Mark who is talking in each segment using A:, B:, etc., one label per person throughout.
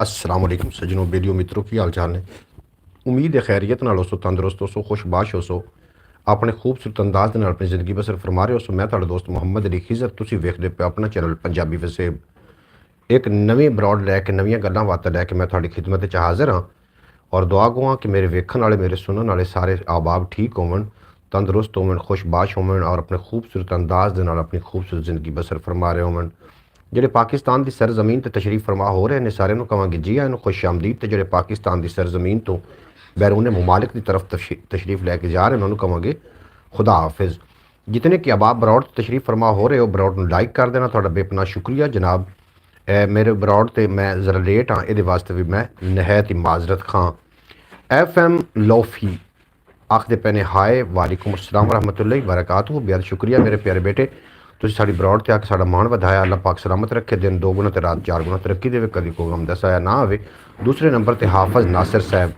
A: अस्सलाम वालेकुम सज्जनों बेलियो मित्रों की हाल चाल ने। उम्मीद है खैरियत नाल हो, तंदुरुस्त हो, खुशबाश हो, अपने खूबसूरत अंदाज नाल अपनी ज़िंदगी बसर फरमा रहे हो। मैं तुहाडा दोस्त मुहम्मद अली खिज़र, तुसीं वेखदे पे अपना चैनल पंजाबी वसेब। एक नवीं ब्रॉड लैके नवीं गल्लां बातां लैके मैं तुहाडी खिदमत च हाज़र हाँ और दुआ गो हाँ कि मेरे वेखण वाले मेरे सुनने वाले सारे आबाब ठीक होवन, तंदुरुस्त होवन, खुशबाश होवन और अपने खूबसूरत अंदाज दे नाल अपनी खूबसूरत ज़िंदगी बसर फरमा रहे होवन। ਜਿਹੜੇ ਪਾਕਿਸਤਾਨ ਦੀ ਸਰਜ਼ਮੀਨ ਤੇ ਤਸ਼ਰੀਫ ਫਰਮਾ ਹੋ ਰਹੇ ਨੇ ਸਾਰਿਆਂ ਨੂੰ ਕਹਾਂਗੇ ਜੀ ਆਇਆਂ ਨੂੰ ਖੁਸ਼ ਆਮਦੀਦ। ਤੇ ਜਿਹੜੇ ਪਾਕਿਸਤਾਨ ਦੀ ਸਰਜ਼ਮੀਨ ਤੋਂ बैरून ममालिक की तरफ तशरीफ़ लैके जा रहे हैं उन्होंने कहांगे खुदा हाफिज़। जितने कि अबाब बरौड़ तशरीफ़ फरमा हो रहे हो बरौड़ में लाइक कर देना, थोड़ा बेपना शुक्रिया जनाब। मेरे बरौड़ तो मैं ज़रा लेट हाँ, ये वास्ते भी मैं नहायत ही माजरत खां। FM लोफी आखते पे ने हाय वालेकुम अस्सलाम रहमतुल्लाहि बरकातहू। बेहद शुक्रिया मेरे प्यारे बेटे, तुसीं साडी बरौड़ ते आके साडा मान वधाया। अल्लाह पाक सलामत रखे, दिन दो गुना ते रात चार गुना तरक्की देवे, कभी कोई गम दसाया ना आवे। दूसरे नंबर ते हाफिज़ नासिर साहब,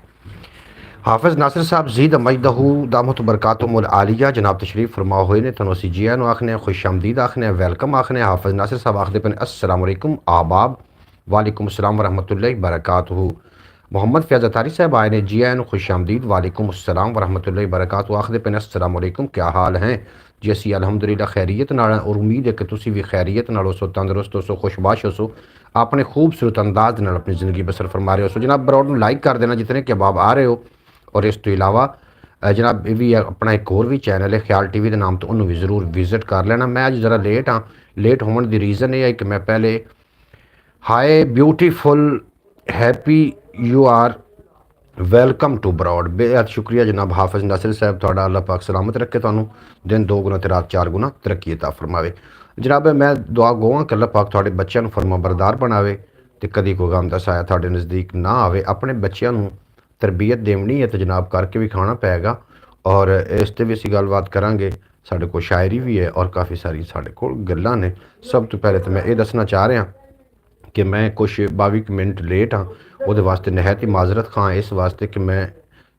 A: हाफिज़ नासिर साहब जीद मजदहू दामत बरकातुहुल आलिया जनाब तशरीफ़ फरमा हुए ने। तुहानूं असीं जी आखने आखने खुश आमदीद आखने वेलकम आखने। हाफिज़ नासिर साहब आखदे पे अस्सलाम वालेकुम आबाब। वालेकुम अस्सलाम वरहमतुल्लाहि बरकातहू। मोहम्मद फैज़ अतारी साहब आए ने, जी आन खुश आमदीद वालेकुम अस्सलाम वरहमतुल्लाहि बरकातहू। आखदे पे अस्सलाम वालेकुम, क्या हाल हैं जी? असीं अलहमदुलिल्लाह खैरियत नाल और उम्मीद है कि तुसीं भी खैरियत नाल हो, तंदुरुस्त हो, खुशबाश हो, अपने खूबसूरत अंदाज नाल अपनी ज़िंदगी बसर फरमा रहे हो। जनाब बरौड़ नूं लाइक कर देना जितने कि अबाब आ रहे हो। और इस तो इलावा जनाब ये भी अपना एक होर भी चैनल है ख्याल TV के नाम तो उन्होंने भी ज़रूर विजिट कर लेना। मैं अज ज़रा लेट हाँ, लेट होने की रीज़न ये है कि मैं पहले hi beautiful happy you are welcome to Baraur. बेहद शुक्रिया जनाब हाफिज़ नासिर साहब, थोड़ा अल्लाह पाक सलामत रखे, तुहानूं दिन दो गुना ते रात चार गुना तरक्की अता फरमावे। जनाब मैं दुआ गोवां कि अल्लाह पाक थोड़े बच्चों फरमा बरदार बनावे तो कभी कोई गम दा साया थोड़े नज़दीक ना आवे। अपने बच्चों तरबीयत देनी है तो जनाब करके भी खाना पैगा और इस पर भी असी गलबात करांगे। साढ़े को शायरी भी है और काफ़ी सारी साढ़े को गल्लां ने। सब तो पहले तो मैं ये दसना चाह रहा कि मैं कुछ 22 मिनट लेट हाँ, वो वास्ते नहायत ही माजरत खां इस वास्ते कि मैं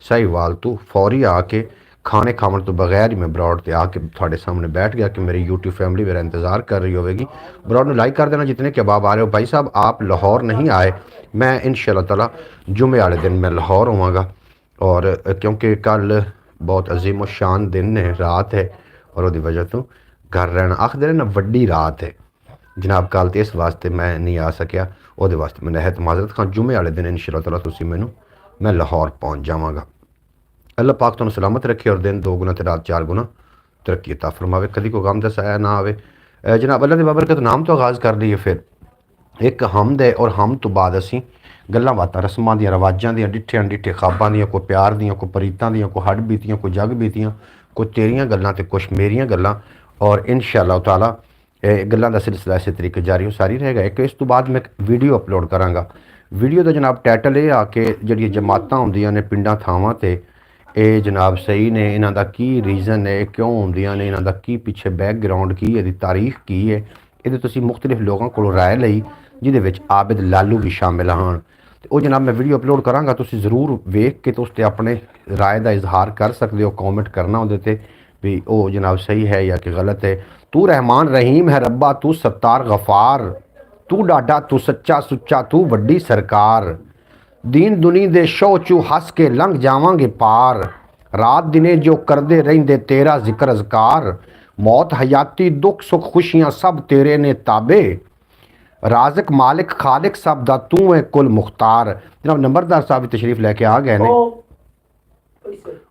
A: साहिवाल तो फौरी आके खाने खावन तो बगैर ही मैं बरौड़ ते आके थोड़े सामने बैठ गया कि मेरी यूट्यूब फैमिली मेरा इंतज़ार कर रही होगी। बरौड़ में लाइक कर देना जितने के अबाब आ रहे हो। भाई साहब आप लाहौर नहीं आए, मैं इंशाअल्लाह ताला जुमे वाले दिन मैं लाहौर होवांगा और क्योंकि कल बहुत अजीम शान दिन है, रात है और वो वजह तो घर रहना आखदे ना वड्डी रात है जनाब कल, तो इस वास्ते मैं नहीं आ सकिया। वो वास्ते मैं नहायत माजरत खां। जुमे वाले दिन इंशाअल्लाह ताला तुसीं मैनूं मैं लाहौर पहुँच जावांगा। अल्लाह पाक तुहानूं सलामत रखे और दिन दो गुना ते रात चार गुना तरक्की अता फरमावे, कभी कोई गम दा साया ना आवे। जनाब अल्लाह दे बाबरकत नाम तो आगाज़ कर लईए। फिर एक हमद है और हम तो बाद असीं गल्लां बातां रस्मां दियां रिवाजां दियां डिठे अनडिठे ख्वाबां दियां, कोई प्यार दियां, कोई परीतां दियां, कोई हड बीतियां, कोई जग बीतियां, कोई तेरियां गल्लां ते कुछ मेरियां गल्लां और इंशाअल्लाह ताला गल्लां दा सिलसिला इस तरीके जारी सारी रहेगा। एक इस तो बाद मैं वीडियो अपलोड करांगा। वीडियो का जनाब टाइटल ये आके जिहड़ियां जमातां हुंदियां ने पिंडां थावां ते ये जनाब सही ने, इन्हां दा की रीज़न है, क्यों हुंदियां ने, इन्हां दा की पिछे बैकग्राउंड की है, इहदी तारीख की है, ये तुसीं मुख्तलिफ लोगों को राय लई जिहदे विच आबिद लालू भी शामिल हैं। तो वो जनाब मैं वीडियो अपलोड करांगा, तुसीं ज़रूर वेख के तो उस पर अपने राय का इजहार कर सकते हो, कॉमेंट करना उहदे ते भी वो जनाब सही है या कि गलत है। तू रहमान रहीम है रब्बा, तू सत्तार गफ़ार, तू डाडा, तू सच्चा सुच्चा, तू वड्डी सरकार। दीन दुनी दे शो चू हस के लंघ जावांगे पार, रात दिने जो करदे रहिंदे तेरा जिक्र अज़कार। मौत हयाती दुख सुख खुशियां सब तेरे ने ताबे, राज़िक मालिक खालिक सब दा तू है कुल मुख्तार। जनाब नंबरदार साहब भी तशरीफ लैके आ गए ने,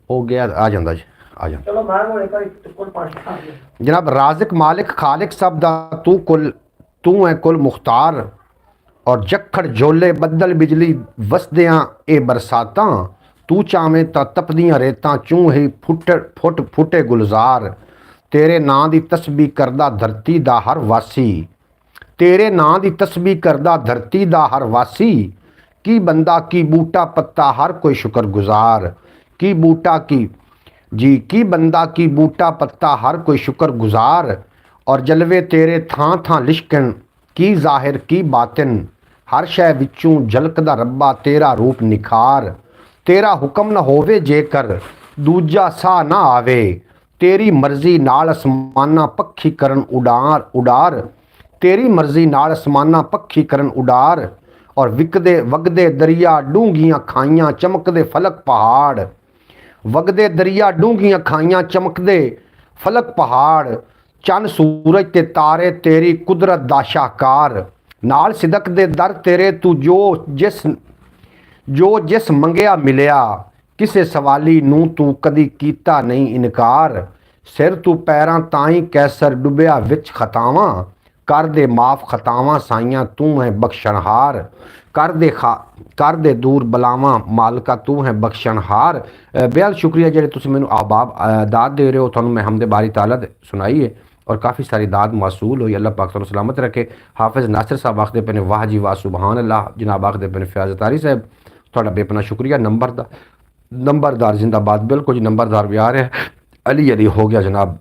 A: हो गया आ जांदा जी, आ जा जनाब। राज़िक मालिक खालिक सब दा तू है कुल मुख्तार और जखड़ झोले बदल बिजली वसदियां ए बरसातां, तू चावें तां तपदियां रेतां चूं ही फुट फुटे गुलजार। तेरे नां दी तस्बीह करदा धरती दा हर वासी, तेरे नां दी तस्बीह करदा धरती दा हर वासी। की बंदा की बूटा पत्ता हर कोई शुक्रगुजार, की बूटा की जी की बंदा की बूटा पत्ता हर कोई शुक्रगुजार। और जलवे तेरे थां थां लिशकन की जाहिर की बातिन, हर शै विचों झलकदा रब्बा तेरा रूप निखार। तेरा हुक्म न होवे जेकर दूजा सा ना आवे, तेरी मर्जी नाल असमाना पक्षी करन उडार उडार। तेरी मर्जी नाल असमाना पक्षी करन उडार ਔਰ ਵਿਕਦੇ ਵਗਦੇ ਦਰਿਆ ਡੂੰਘੀਆਂ ਖਾਈਆਂ ਚਮਕਦੇ ਫਲਕ ਪਹਾੜ, ਵਗਦੇ ਦਰਿਆ ਡੂੰਘੀਆਂ ਖਾਈਆਂ ਚਮਕਦੇ ਫਲਕ ਪਹਾੜ, ਚੰਨ ਸੂਰਜ ਤੇ ਤਾਰੇ ਤੇਰੀ ਕੁਦਰਤ ਦਾ ਸ਼ਾਹਕਾਰ, ਨਾਲ ਸਿਦਕ ਦੇ ਦਰ ਤੇਰੇ ਤੂੰ ਜੋ ਜਿਸ ਮੰਗਿਆ ਮਿਲਿਆ, ਕਿਸੇ ਸਵਾਲੀ ਨੂੰ ਤੂੰ ਕਦੀ ਕੀਤਾ ਨਹੀਂ ਇਨਕਾਰ, ਸਿਰ ਤੂੰ ਪੈਰਾਂ ਤਾਈਂ ਕੈਸਰ ਡੁੱਬਿਆ ਵਿੱਚ ਖਤਾਵਾਂ, ਕਰ ਦੇ ਮਾਫ ਖਤਾਵਾਂ ਸਾਈਆਂ ਤੂੰ ਹੈ ਬਖਸ਼ਣਹਾਰ, ਕਰ ਦੇ ਦੂਰ ਬਲਾਵਾਂ ਮਾਲਕਾ ਤੂੰ ਹੈ ਬਖਸ਼ਣਹਾਰ। बेहद शुक्रिया ਜਿਹੜੇ ਤੁਸੀਂ ਮੈਨੂੰ ahbab ਦਾਤ ਦੇ ਰਹੇ ਹੋ, ਤੁਹਾਨੂੰ ਮੈਂ ਹਮਦ ਬਾਰੀ ਤਾਲਾ ਸੁਣਾਈ ਹੈ और काफ़ी सारी दाद मौसूल हुई। अल्लाह पाक तुहानू सलामत रखे। हाफिज़ नासिर साहब आखते पे ने वाह जी वाह सुबहान अल्लाह। जनाब आखते पे ने फयाज़ तारी साहब थोड़ा बेपना शुक्रिया। नंबरदार जिंदाबाद, बिल्कुल जी नंबरदार भी आ रहे हैं, अली अली हो गया जनाब,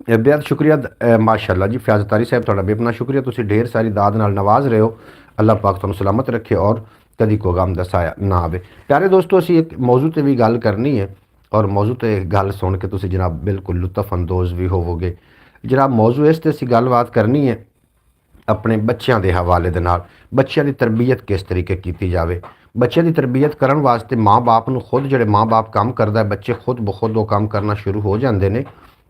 A: बेहद शुक्रिया माशाअल्लाह जी। फयाज़ तारी साहब थोड़ा बेपना शुक्रिया, तुसी ढेर सारी दाद नाल नवाज रहे हो। अल्लाह पाक तुहानू सलामत रखे और कदी को गम दसाया ना आवे। प्यारे दोस्तों, असी एक मौजू ते भी गल करनी है और मौजू ते गल सुन के तुसी जनाब बिल्कुल लुत्फ अंदोज़ भी होवोगे। जनाब मौजू इस ते असी गलबात करनी है अपने बच्चों के हवाले दे नाल, बच्चों की तरबियत किस तरीके की जाए। बच्चों की तरबियत करने वास्ते माँ बाप नूं खुद, जो माँ बाप काम करता है, बच्चे खुद बखुद वो काम करना शुरू हो जाते हैं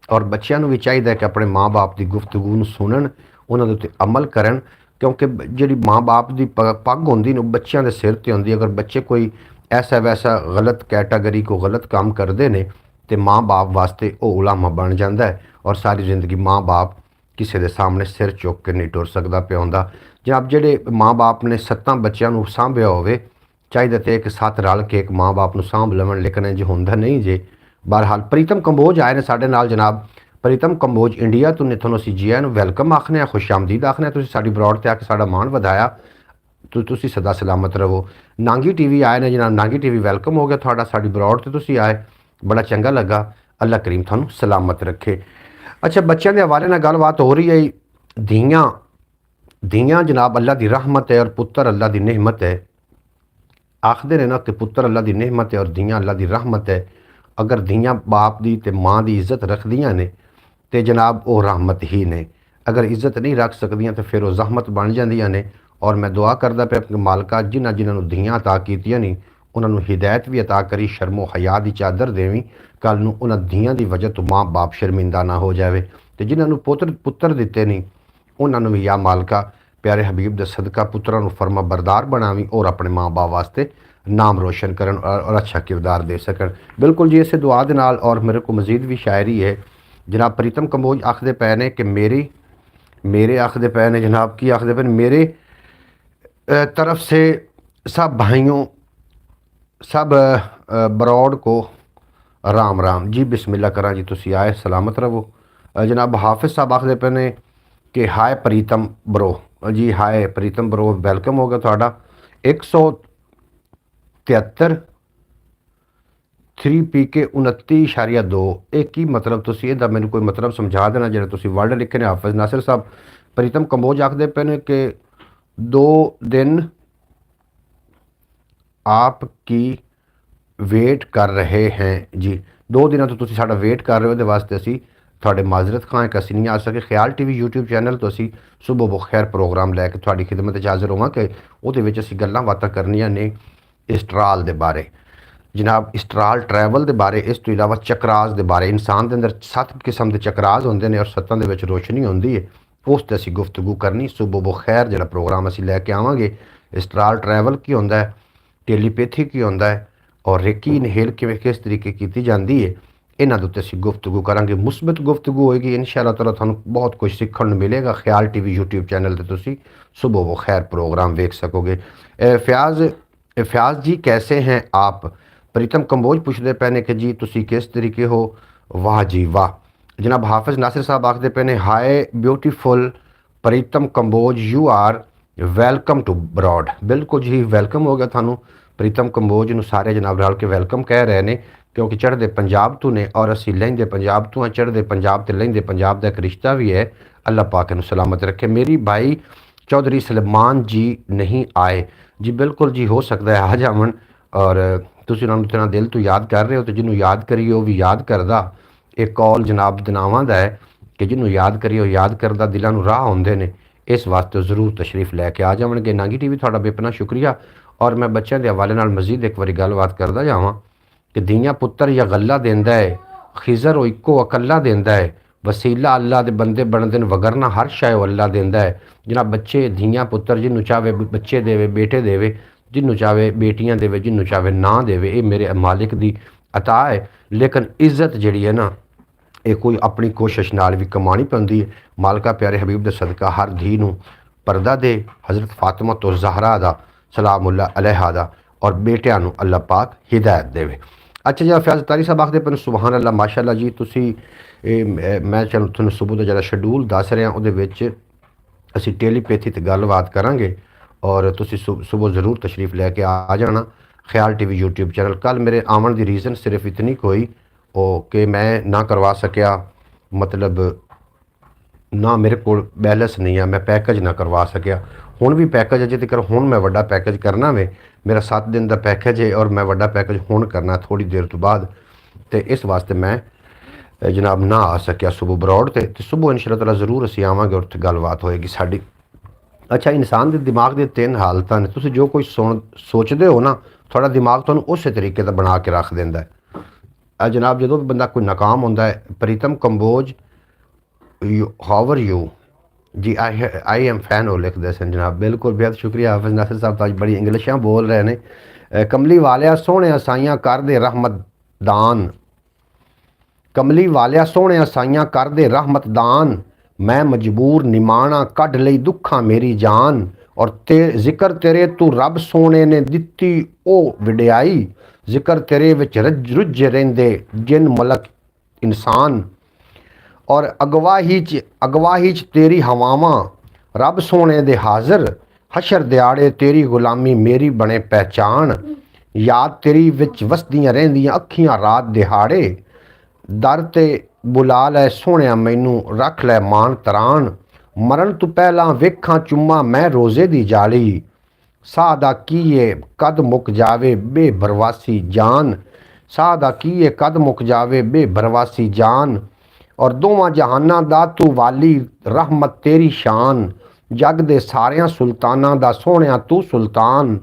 A: और बच्चों भी चाहिए कि अपने माँ बाप की गुफ्तगू नूं सुनन, उन्हां दे उत्ते अमल करन, क्योंकि जी माँ बाप की पग होंदी ने बच्चों के सिर ते होंदी। अगर बच्चे कोई ऐसा वैसा गलत कैटागरी को गलत काम करते हैं तो माँ बाप वास्ते वो उलामा बन जाता है और सारी जिंदगी माँ बाप किसी के सामने सिर चुक के नहीं टुर सकता पिया होंदा। जनाब जेडे माँ बाप ने 7 बच्चों को सांभिया होवे, चाहिए तो एक 7 रल के एक माँ बाप को सांभ लवन, लेकिन इंज होंदा नहीं जे। बहरहाल प्रीतम कंबोज आए ने साडे नाल। जनाब प्रीतम कंबोज इंडिया तो ने तुहानूं असीं जी आइआं नूं वैलकम आखने, खुश आमदीद आखने। तुसीं साडी ब्रॉड ते आके साडा मान वधाया, तो तुसीं सदा सलामत रहो। नांगी टीवी आए ने जनाब, नांगी टीवी वैलकम हो गया तुहाडा, साडी ब्रॉड ते तुसीं आए, बड़ा चंगा लगा। अल्लाह करीम तुहानूं सलामत रखे। अच्छा, बच्चों के हवाले नाल गलबात हो रही है। धीयां जनाब अल्लाह की रहमत है और पुत्र अल्लाह की नेहमत है। आखदे ने ना कि पुत्र अल्लाह की नेहमत है और धीयां अल्लाह की रहमत है। अगर धीयां बाप की ते माँ की इज्जत रखदियां ने तो जनाब वो रहमत ही ने, अगर इज्जत नहीं रख सकदियां तो फिर वो जहमत बन जांदियां ने। और मैं दुआ करदा पे अपने मालका जिन्हां धीयां अता कीतियां नहीं उन्होंने हिदायत भी अता करी, शर्मो हया की चादर देवी, कल नूं उन्हां धीयां की वजह तो माँ बाप शर्मिंदा ना हो जाए। तो जिन्होंने पुत्र दिते नहीं उन्होंने भी या मालका प्यारे हबीब दे सदका पुत्रां नूं फरमा बरदार बनावी और अपने माँ बाप वास्ते नाम रोशन करन और अच्छा किरदार दे सकन। बिल्कुल जी, इसे दुआ दे नाल। और मेरे को मजीद भी शायरी है। जनाब प्रीतम कंबोज आखदे पए ने कि मेरे आखदे पए ने जनाब की आखदे पे मेरे तरफ से सब भाइयों, सब बरौड़ को राम राम जी। बिस्मिल्लाह करा जी, तुसी आए सलामत रहो। जनाब हाफिज़ साहब आखदे पे ने कि हाय प्रीतम ब्रो जी, हाय प्रीतम ब्रो, वैलकम हो गया तुहाडा। 173 3PK 29.2 एक की मतलब तुसी इहदा मैनूं कोई मतलब समझा देना जिहड़े तुसी वर्ड लिखे ने। हाफिज़ नासिर साहब प्रीतम कंबोज आखदे पे ने कि 2 दिन आपकी वेट कर रहे हैं जी। 2 दिन तो तुसी साडा वेट कर रहे हो, इहदे वास्ते असी थोड़े माजरत खां कि असी नहीं आ सके। ख्याल टीवी यूट्यूब चैनल तो असी सुबह बखैर प्रोग्राम लैके थोड़ी खिदमत हाज़र होवांगे। उहदे विच असी गल्लां बातां करनियां ने इस्ट्राल दे बारे, जनाब इस्ट्राल ट्रैवल के बारे, इस तो इलावा चक्रास के बारे। इंसान के अंदर 7 किस्म के चक्रास होंगे ने और 7 के विच रोशनी होंदी है, उस ते असी गुफ्तगू करनी। सुबह बखैर जिहड़ा प्रोग्राम असी लैके आवांगे। इस्ट्राल ट्रैवल की होंदा है, टेलीपैथी की होंदा है और रेकी इनहेल किस तरीके की जाती है, इन्हां दे उत्ते असीं गुफ्तगू करांगे। मुस्बत गुफ्तगू होएगी इंशाअल्लाह ताला, तुहानूं बहुत कुछ सीखण नूं मिलेगा। ख्याल टीवी यूट्यूब चैनल ते तुसीं सुबह बखैर प्रोग्राम वेख सकोगे। फयाज जी कैसे हैं आप? प्रीतम कंबोज पुछदे पे ने कि जी तुसी किस तरीके हो? वाह जी वाह। जनाब हाफिज़ नासिर साहब आखदे पे ने hi beautiful Pritam Kamboj, you are welcome to broad. बिल्कुल जी, वेलकम हो गया थानू प्रीतम कंबोज नूं सारे जनाब रल के वेलकम कह रहे हैं, क्योंकि चढ़दे पंजाब तो ने और असी लहिंदे पंजाब तो हाँ। चढ़दे पंजाब ते लहिंदे पंजाब का एक रिश्ता भी है। अल्लाह पाक इहनूं सलामत रखे। मेरी भाई चौधरी सलमान जी नहीं आए जी। बिल्कुल जी, हो सकता है आ जावन और तुसीं उन्हां नूं इतना दिल तो याद कर रहे हो, तो जिन्हों याद करिए वो भी याद करदा। एक कॉल जनाब दनावां दा है कि जिन्हों याद करिए वो याद करदा, दिलां नूं राह हुंदे ने। ਇਸ ਵਾਸਤੇ ਜ਼ਰੂਰ ਤਸ਼ਰੀਫ ਲੈ ਕੇ ਆ ਜਾਵਣਗੇ। ਨਾਗੀ ਟੀਵੀ ਤੁਹਾਡਾ ਬੇਪਨਾਹ ਸ਼ੁਕਰੀਆ। ਔਰ ਮੈਂ ਬੱਚਿਆਂ ਦੇ ਹਵਾਲੇ ਨਾਲ ਮਜ਼ੀਦ ਇੱਕ ਵਾਰੀ ਗੱਲਬਾਤ ਕਰਦਾ ਜਾਵਾਂ ਕਿ ਧੀਆਂ ਪੁੱਤਰ ਜਾਂ ਗੱਲਾ ਦਿੰਦਾ ਹੈ, ਖਿਜ਼ਰ ਉਹ ਇੱਕੋ ਇਕੱਲਾ ਦਿੰਦਾ ਹੈ, ਵਸੀਲਾ ਅੱਲਾ ਦੇ ਬੰਦੇ ਬਣਦੇ ਨੇ, ਵਗਰਨਾ ਹਰ ਸ਼ੈ ਉਹ ਅੱਲਾ ਦਿੰਦਾ ਹੈ। ਜਨਾਬ ਬੱਚੇ ਧੀਆਂ ਪੁੱਤਰ ਜਿਹਨੂੰ ਚਾਹਵੇ ਬੱਚੇ ਦੇਵੇ, ਬੇਟੇ ਦੇਵੇ, ਜਿਹਨੂੰ ਚਾਹਵੇ ਬੇਟੀਆਂ ਦੇਵੇ, ਜਿਹਨੂੰ ਚਾਹਵੇ ਨਾ ਦੇਵੇ, ਇਹ ਮੇਰੇ ਮਾਲਿਕ ਦੀ ਅਤਾ ਹੈ। ਲੇਕਿਨ ਇੱਜ਼ਤ ਜਿਹੜੀ ਹੈ ਨਾ, ਇਹ ਕੋਈ ਆਪਣੀ ਕੋਸ਼ਿਸ਼ ਨਾਲ ਵੀ ਕਮਾਣੀ ਪੈਂਦੀ ਹੈ। ਮਾਲਕਾ ਪਿਆਰੇ ਹਬੀਬ ਦੇ ਸਦਕਾ ਹਰ ਧੀ ਨੂੰ ਪਰਦਾ ਦੇ, ਹਜ਼ਰਤ ਫਾਤਿਮਾ ਤੋਂ ਜ਼ਹਰਾ ਦਾ ਸਲਾਮੁੱਲਾ ਅਲੈਹਾ ਦਾ, ਔਰ ਬੇਟਿਆਂ ਨੂੰ ਅੱਲਾਹ ਪਾਕ ਹਿਦਾਇਤ ਦੇਵੇ। ਅੱਛਾ ਜੀ, ਫੈਜ਼ ਤਾਰੀ ਸਾਹਿਬ ਆਖਦੇ ਪਏ ਸੁਬਹਾਨ ਅੱਲਾਹ ਮਾਸ਼ਾਅੱਲਾ ਜੀ। ਤੁਸੀਂ ਮੈਂ ਚਲੋ ਤੁਹਾਨੂੰ ਸੁਬਹ ਦਾ ਜਿਹੜਾ ਸ਼ਡਿਊਲ ਦੱਸ ਰਿਹਾ, ਉਹਦੇ ਵਿੱਚ ਅਸੀਂ ਟੈਲੀਪੈਥੀ 'ਤੇ ਗੱਲਬਾਤ ਕਰਾਂਗੇ ਔਰ ਤੁਸੀਂ ਸੁਬਹ ਜ਼ਰੂਰ ਤਸ਼ਰੀਫ ਲੈ ਕੇ ਆ ਜਾਣਾ। ਖਿਆਲ ਟੀਵੀ YouTube ਚੈਨਲ। ਕੱਲ ਮੇਰੇ ਆਉਣ ਦੀ ਰੀਜ਼ਨ ਸਿਰਫ ਇਤਨੀ ਕੋਈ ਉਹ ਕਿ ਮੈਂ ਨਾ ਕਰਵਾ ਸਕਿਆ, ਮਤਲਬ ਨਾ ਮੇਰੇ ਕੋਲ ਬੈਲੈਂਸ ਨਹੀਂ ਆ, ਮੈਂ ਪੈਕੇਜ ਨਾ ਕਰਵਾ ਸਕਿਆ। ਹੁਣ ਵੀ ਪੈਕੇਜ ਅਜੇ ਤੱਕ, ਹੁਣ ਮੈਂ ਵੱਡਾ ਪੈਕੇਜ ਕਰਨਾ ਵੇ। ਮੇਰਾ 7 ਦਿਨ ਦਾ ਪੈਕੇਜ ਹੈ ਔਰ ਮੈਂ ਵੱਡਾ ਪੈਕੇਜ ਹੁਣ ਕਰਨਾ ਥੋੜੀ ਦੇਰ ਤੋਂ ਬਾਅਦ, ਤੇ ਇਸ ਵਾਸਤੇ ਮੈਂ ਜਨਾਬ ਨਾ ਆ ਸਕਿਆ ਸੁਬਹ ਬਰੋਡ ਤੇ ਸੁਬਹ ਇਨਸ਼ਾਅੱਲਾ ਤਾਲਾ ਜ਼ਰੂਰ ਅਸੀਂ ਆਵਾਂਗੇ, ਉੱਥੇ ਗੱਲਬਾਤ ਹੋਏਗੀ ਸਾਡੀ। ਅੱਛਾ, ਇਨਸਾਨ ਦੇ ਦਿਮਾਗ ਦੀਆਂ 3 ਹਾਲਤਾਂ ਨੇ। ਤੁਸੀਂ ਜੋ ਕੁਝ ਸੋਚਦੇ ਹੋ ਨਾ, ਤੁਹਾਡਾ ਦਿਮਾਗ ਤੁਹਾਨੂੰ ਉਸੇ ਤਰੀਕੇ ਦਾ ਬਣਾ ਕੇ ਰੱਖ ਦਿੰਦਾ ਹੈ। ਜਨਾਬ ਜਦੋਂ ਵੀ ਬੰਦਾ ਕੋਈ ਨਾਕਾਮ ਹੁੰਦਾ ਹੈ, Pritam Kamboj how are you ਜੀ, ਆਈ ਐਮ ਫੈਨ ਉਹ ਲਿਖਦੇ ਸਨ ਜਨਾਬ। ਬਿਲਕੁਲ ਬੇहद ਸ਼ੁਕਰੀਆ ਹਾਫਿਜ਼ ਨਾਸਿਰ ਸਾਹਿਬ, ਤਾਂ ਅੱਜ ਬੜੀ ਇੰਗਲਿਸ਼ਾਂ ਬੋਲ ਰਹੇ ਨੇ। ਕਮਲੀ ਵਾਲਿਆ ਸੋਹਣਿਆ ਸਾਈਆਂ ਕਰਦੇ ਰਹਿਮਤ ਦਾਨ, ਕਮਲੀ ਵਾਲਿਆ ਸੋਹਣਿਆ ਸਾਈਆਂ ਕਰਦੇ ਰਹਿਮਤ ਦਾਨ, ਮੈਂ ਮਜਬੂਰ ਨਿਮਾਣਾ ਕੱਢ ਲਈ ਦੁੱਖਾਂ ਮੇਰੀ ਜਾਨ, ਔਰ ਜ਼ਿਕਰ ਤੇਰੇ ਤੂੰ ਰੱਬ ਸੋਹਣੇ ਨੇ ਦਿੱਤੀ ਉਹ ਵਡਿਆਈ, ਜ਼ਿਕਰ ਤੇਰੇ ਵਿੱਚ ਰੁੱਝੇ ਰਹਿੰਦੇ ਜਿਨ ਮਲਕ ਇਨਸਾਨ, ਔਰ ਅਗਵਾਹੀ 'ਚ ਤੇਰੀ ਹਵਾਵਾਂ ਰੱਬ ਸੋਹਣੇ ਦੇ ਹਾਜ਼ਰ, ਹਸ਼ਰ ਦਿਹਾੜੇ ਤੇਰੀ ਗੁਲਾਮੀ ਮੇਰੀ ਬਣੇ ਪਹਿਚਾਣ, ਯਾਦ ਤੇਰੀ ਵਿੱਚ ਵਸਦੀਆਂ ਰਹਿੰਦੀਆਂ ਅੱਖੀਆਂ ਰਾਤ ਦਿਹਾੜੇ, ਦਰ ਤੇ ਬੁਲਾ ਲੈ ਸੋਹਣਿਆ ਮੈਨੂੰ ਰੱਖ ਲੈ ਮਾਨ ਤਰਾਨ, ਮਰਨ ਤੋਂ ਪਹਿਲਾਂ ਵੇਖਾਂ ਚੁੰਮਾ ਮੈਂ ਰੋਜ਼ੇ ਦੀ ਜਾਲੀ, ਸਾਹ ਦਾ ਕੀਏ ਕਦ ਮੁੱਕ ਜਾਵੇ ਬੇਬਰਵਾਸੀ ਜਾਨ, ਸਾਹ ਦਾ ਕੀਏ ਕਦ ਮੁੱਕ ਜਾਵੇ ਬੇਬਰਵਾਸੀ ਜਾਨ, ਔਰ ਦੋਵਾਂ ਜਹਾਨਾਂ ਦਾ ਤੂੰ ਵਾਲੀ ਰਹਿਮਤ ਤੇਰੀ ਸ਼ਾਨ, ਜੱਗ ਦੇ ਸਾਰਿਆਂ ਸੁਲਤਾਨਾਂ ਦਾ ਸੋਹਣਿਆ ਤੂੰ ਸੁਲਤਾਨ,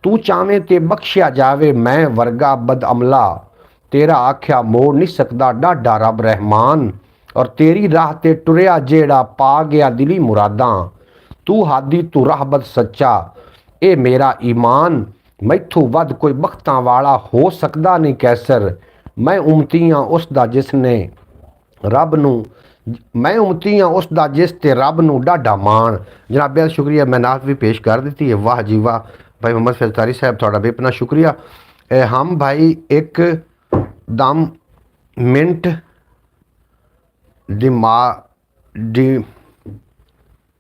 A: ਤੂੰ ਚਾਵੇਂ ਤੇ ਬਖਸ਼ਿਆ ਜਾਵੇ ਮੈਂ ਵਰਗਾ ਬਦਅਮਲਾ, ਤੇਰਾ ਆਖਿਆ ਮੋੜ ਨਹੀਂ ਸਕਦਾ ਡਾਢਾ ਰੱਬ ਰਹਿਮਾਨ, ਔਰ ਤੇਰੀ ਰਾਹ ਤੇ ਟੁਰਿਆ ਜਿਹੜਾ ਪਾ ਗਿਆ ਦਿਲੀ ਮੁਰਾਦਾਂ, ਤੂੰ ਹਾਦੀ ਤੂੰ ਰਾਹਬਤ ਸੱਚਾ ਇਹ ਮੇਰਾ ਈਮਾਨ, ਮੈਥੋਂ ਵੱਧ ਕੋਈ ਬਖਤਾਂ ਵਾਲਾ ਹੋ ਸਕਦਾ ਨਹੀਂ ਕੈਸਰ, ਮੈਂ ਉਮਤੀਆਂ ਉਸ ਦਾ ਜਿਸ ਨੇ ਰੱਬ ਨੂੰ, ਮੈਂ ਉਮਤੀ ਹਾਂ ਉਸ ਦਾ ਜਿਸ ਤੇ ਰੱਬ ਨੂੰ ਡਾਢਾ ਮਾਣ। ਜਨਾਬ ਬਹੁਤ ਸ਼ੁਕਰੀਆ, ਮੈਂ ਨਾਤ ਵੀ ਪੇਸ਼ ਕਰ ਦਿੱਤੀ ਹੈ। ਵਾਹ ਜੀ ਵਾਹ ਭਾਈ ਮੁਹੰਮਦ ਫੈਜ਼ ਤਾਰੀ ਸਾਹਿਬ, ਤੁਹਾਡਾ ਬੇਪਨਾਹ ਸ਼ੁਕਰੀਆ। ਹਮ ਭਾਈ ਇੱਕ ਦਮ ਮਿੰਟ